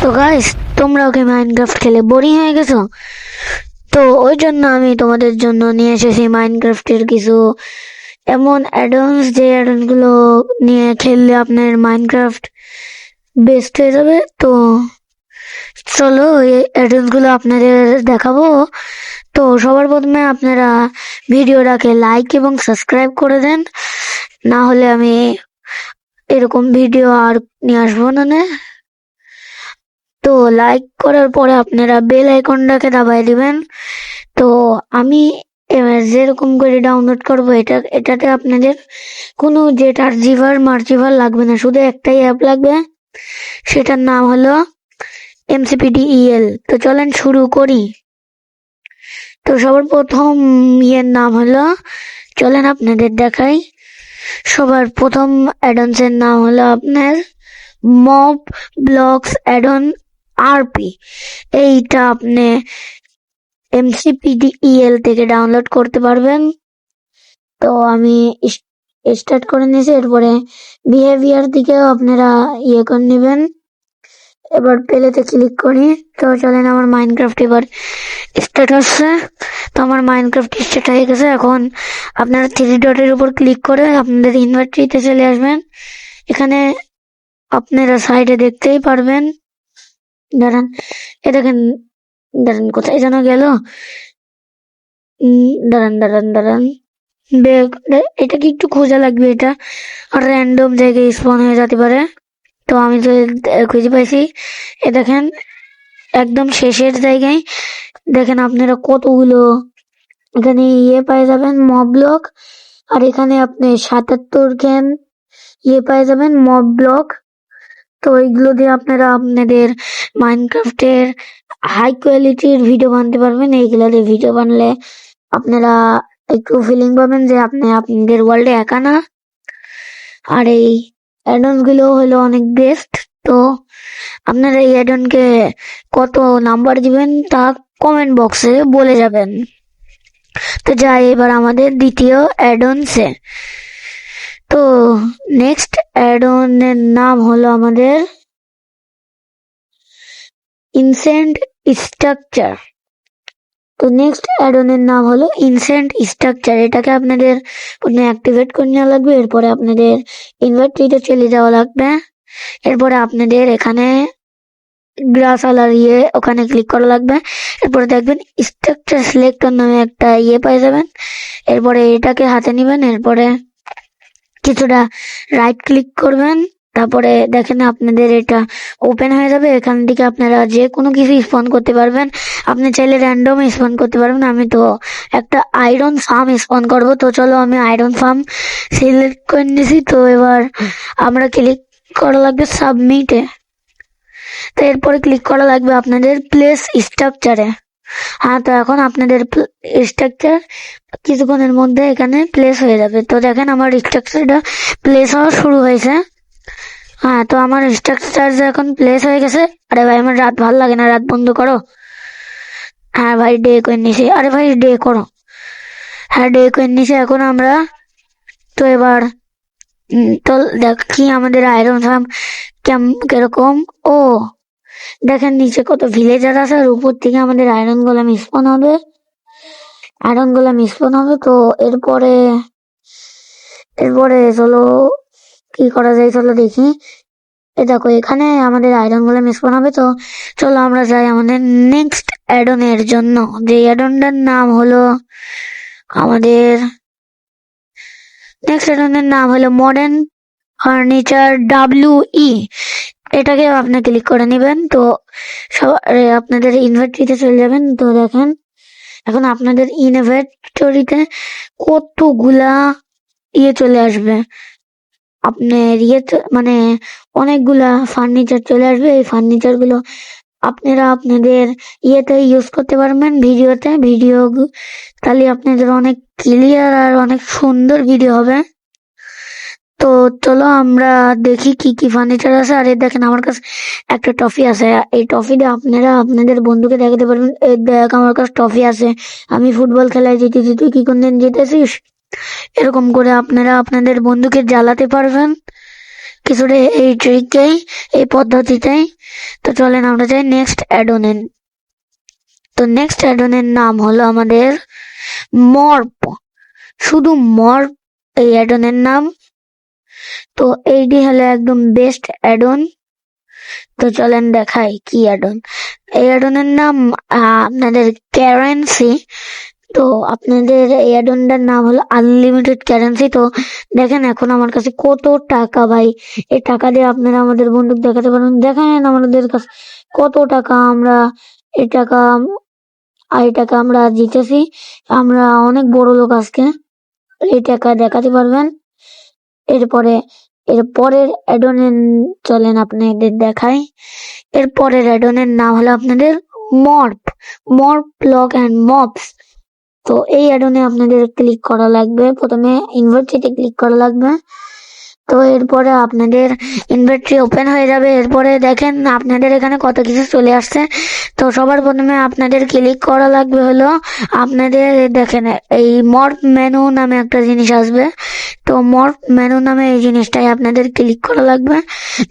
তো গাইস, তোমরাও কি মাইনক্রাফট খেলে বোরিং হয়ে গেছো? তো ওই জন্য আমি তোমাদের জন্য নিয়ে এসেছি মাইনক্রাফটের কিছু এমন অ্যাডন্স, যে অ্যাডন্স গুলো নিয়ে খেললে আপনার মাইনক্রাফট বেস্ট হয়ে যাবে। তো চলো এই অ্যাডন্স গুলো আপনাদের দেখাবো। তো সবার প্রথমে আপনারা ভিডিওটাকে লাইক এবং সাবস্ক্রাইব করে দেন, না হলে আমি এরকম ভিডিও আর নিয়ে আসবো না। তো লাইক করার পরে আপনারা বেল আইকনটাকে দাবাই দিবেন। তো আমি যেরকম করে ডাউনলোড করব, এটাতে আপনাদের কোনো জেটার জিভার মার্চিভার লাগবে না, শুধু একটাই অ্যাপ লাগবে, সেটার নাম হলো MCPDEL। তো চলেন শুরু করি। তো সবার প্রথম ইয়ের নাম হলো, চলেন আপনাদের দেখাই। সবার প্রথম অ্যাডন্সের নাম হলো আপনার মব ব্লকস অ্যাডন RP। এইটা আপনি MCPDEL থেকে ডাউনলোড করতে পারবেন। তো আমি স্টার্ট করে নিয়েছি। এরপরে বিহেভিয়ার দিকেও আপনারা ইয়ে করে নেবেন। এবার প্লেতে ক্লিক করি। তো চলেন, আমার মাইনক্রাফট এবার স্টার্ট হচ্ছে। তো আমার মাইনক্রাফট স্টার্ট হয়ে গেছে। এখন আপনারা থ্রি ডটের উপর ক্লিক করে আপনাদের ইনভার্টরিতে চলে আসবেন। এখানে আপনারা সাইডে দেখতেই পারবেন, দাঁড়ান, এ দেখেন, দাঁড়ান, কোথায় যেন গেল, দাঁড়ান দাঁড়ান দাঁড়ান, এটা কি একটু খোঁজা লাগবে, এটা র্যান্ডম জায়গায় স্পন হয়ে যেতে পারে। তো আমি তো খুঁজে পাইছি। এ দেখেন, একদম শেষের জায়গায় দেখেন আপনারা কতগুলো এখানে ইয়ে পাই যাবেন, মব ব্লক। আর এখানে আপনি 77 খান ইয়ে পাই যাবেন, মব ব্লক। তো এইগুলো দিয়ে আপনারা আপনাদের মাইনক্রাফটের হাই কোয়ালিটির ভিডিও বানাতে পারবেন। এইগুলো দিয়ে ভিডিও বানলে আপনারা একটু ফিলিং পাবেন যে আপনি আপনাদের ওয়ার্ল্ডে একা না। আর এই অ্যাডন গুলো হলো অনেক বেস্ট। তো আপনারা এই অ্যাডনকে কত নাম্বার দিবেন তা কমেন্ট বক্সে বলে যাবেন। তো যাই এবার আমাদের দ্বিতীয় অ্যাডনসে। তো নেক্সট অ্যাডনের নাম হলো আমাদের ইনসেন্ট স্ট্রাকচার। তো নেক্সট অ্যাডনের নাম হলো ইনসেন্ট স্ট্রাকচার। এটাকে আপনাদের প্রথমে অ্যাক্টিভেট করে নেওয়া লাগবে। এরপরে আপনাদের ইনভার্টরিতে চলে যাওয়া লাগবে। এরপরে আপনাদের এখানে গ্রাস আলার ওখানে ক্লিক করা লাগবে। এরপরে দেখবেন স্ট্রাকচার সিলেক্টর নামে একটা পাই যাবেন। এরপরে এটাকে হাতে নিবেন। এরপরে কিছুটা রাইট ক্লিক করবেন। তারপরে দেখেন আপনাদের এটা ওপেন হয়ে যাবে। এখান থেকে আপনারা যে কোনো কিছু স্পন করতে পারবেন। আপনি চাইলে র্যান্ডম স্পন করতে পারবেন। আমি তো একটা আয়রন ফার্ম স্পন করব। তো চলো আমি আয়রন ফার্ম সিলেক্ট করে নিয়েছি। তো এবার আমরা ক্লিক করা লাগবে সাবমিটে। তো এরপরে ক্লিক করা লাগবে আপনাদের প্লেস স্ট্রাকচারে। হ্যাঁ, তো এখন আপনাদের স্ট্রাকচার কিছুক্ষণের মধ্যে এখানে প্লেস হয়ে যাবে। তো দেখেন আমার স্ট্রাকচারটা প্লেস হওয়া শুরু হয়েছে। হ্যাঁ, তো আমার স্ট্রাকচার এখন প্লেস হয়ে গেছে। আরে ভাই, আমার রাত ভালো লাগে না, রাত বন্ধ করো। হ্যাঁ ভাই, ডে করে নিছি। আরে ভাই, ডে করো। হ্যাঁ, ডে করে নিছি। এখন আমরা তো এবার তো দেখি আমাদের আয়রন ফার্ম কিরকম। ও দেখেন নিচে কত ভিলেজার আছে, আর উপর থেকে আমাদের আয়রন গোলাম স্পন হবে। তো এরপরে চলো কি করা যায়, চলো দেখি। দেখো এখানে আমাদের আয়রন গোলাম স্পন হবে। তো চলো আমরা যাই আমাদের নেক্সট অ্যাডনের জন্য। যে অ্যাডনটার নাম হলো আমাদের নেক্সট অ্যাডনের নাম হলো মডার্ন ফার্নিচার WE। এটাকে আপনি ক্লিক করে নেবেন। তো আপনাদের ইনভেন্টরিতে চলে যাবেন। তো দেখেন এখন আপনাদের ইনভেন্টরিতে কতগুলা চলে আসবে, আপনার মানে অনেকগুলা ফার্নিচার চলে আসবে। এই ফার্নিচার গুলো আপনারা আপনাদের ইউজ করতে পারবেন ভিডিও, তাহলে আপনাদের অনেক ক্লিয়ার আর অনেক সুন্দর ভিডিও হবে। তো চলো আমরা দেখি কি কি ফার্নিচার আছে। আর দেখেন আমার কাছে একটা টফি আছে। এই টফিটা আপনারা আপনাদের বন্ধুকে দেখাতে পারবেন, দেখ আমার কাছে টফি আছে, আমি ফুটবল খেলায় জিতেছি, তুই কি কোনদিন জিতেছিস? এরকম করে আপনারা আপনাদের বন্ধুকে জ্বালাতে পারবেন। কিছুটা এই ট্রিকেই, এই পদ্ধতিতেই। তো চলেন আমরা যাই নেক্সট অ্যাডনের। তো নেক্সট অ্যাডনের নাম হলো আমাদের মর্প, শুধু মর্প এই অ্যাডনের নাম। তো এইটি হলো একদম বেস্ট অ্যাডন। তো চলেন দেখাই কি অ্যাডন। এই অ্যাডনের নাম আপনাদের কারেন্সি। তো আপনাদের এই অ্যাডনটার নাম হলো আনলিমিটেড কারেন্সি। তো দেখেন এখন আমার কাছে কত টাকা ভাই, এই টাকা দিয়ে আপনারা আমাদের বন্দুক দেখাতে পারেন। দেখেন আমাদের কাছে কত টাকা, আমরা এই টাকা আমরা জিতেছি, আমরা অনেক বড় লোক আজকে, এই টাকা দেখাতে পারবেন। এর পরের অ্যাডনের চলেন আপনাদের দেখাই। এর পরের অ্যাডনের নাম হলো আপনাদের মর্প, লক অ্যান্ড মপস। তো এই অ্যাডনে আপনাদের ক্লিক করা লাগবে, প্রথমে ইনভার্ট্রিতে ক্লিক করা লাগবে। তো এরপরে আপনাদের ইনভার্ট্রি ওপেন হয়ে যাবে। এরপরে দেখেন আপনাদের এখানে কত কিছু চলে আসছে। তো সবার প্রথমে আপনাদের ক্লিক করা লাগবে হলো আপনাদের দেখেন এই মর্প মেনু নামে একটা জিনিস আসবে। তো মর্প মেনু নামে এই জিনিসটাই আপনাদের ক্লিক করা লাগবে।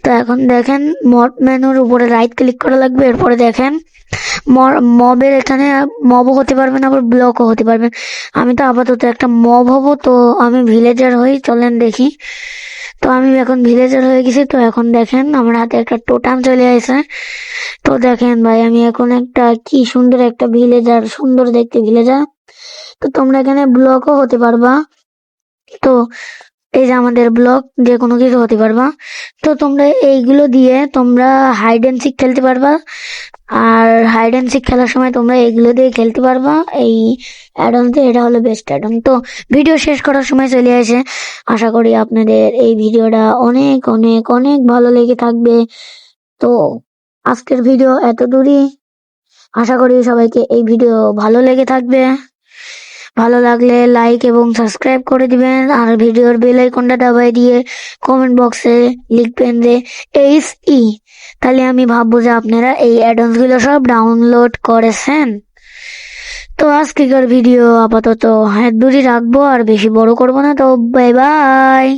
তো এখন দেখেন মর্প মেনুর উপরে রাইট ক্লিক করা লাগবে। এরপরে দেখেন মবের এখানে মবও হতে পারবেন, আবার ব্লকও হতে পারবেন। আমি তো আপাতত একটা মব হব, তো আমি ভিলেজার হই, চলেন দেখি। তো আমি এখন ভিলেজার হয়ে গেছি। তো এখন দেখেন আমার হাতে একটা টোটাম চলে আসে। তো দেখেন ভাই আমি এখন একটা কি সুন্দর একটা ভিলেজার, সুন্দর দেখতে ভিলেজার। তো তোমরা এখানে ব্লকও হতে পারবা। তো এই যে আমাদের ব্লক, যে কোনো কিছু হতে পারবা। তো তোমরা এইগুলো দিয়ে তোমরা হাইড অ্যান্ড সিক খেলতে পারবা, আর হাইড অ্যান্ড সিক খেলার সময় তোমরা এগুলো দিয়ে খেলতে পারবা এই অ্যাডন দিয়ে। এটা হলো বেস্ট অ্যাডন। তো ভিডিও শেষ করার সময় চলে আসে, আশা করি আপনাদের এই ভিডিওটা অনেক অনেক অনেক ভালো লেগে থাকবে। তো আজকের ভিডিও এত দূরই, আশা করি সবাইকে এই ভিডিও ভালো লেগে থাকবে। ভালো লাগলে লাইক এবং সাবস্ক্রাইব করে দিবেন, আর ভিডিওর বেল আইকনটা দাবাই দিয়ে কমেন্ট বক্সে লিখবেন যে SE, তাহলে আমি ভাববো যে আপনারা এই অ্যাডন্স গুলো সব ডাউনলোড করেছেন। তো আজকের ভিডিও আপাতত দূরই রাখবো, আর বেশি বড় করবো না। তো বাই বাই।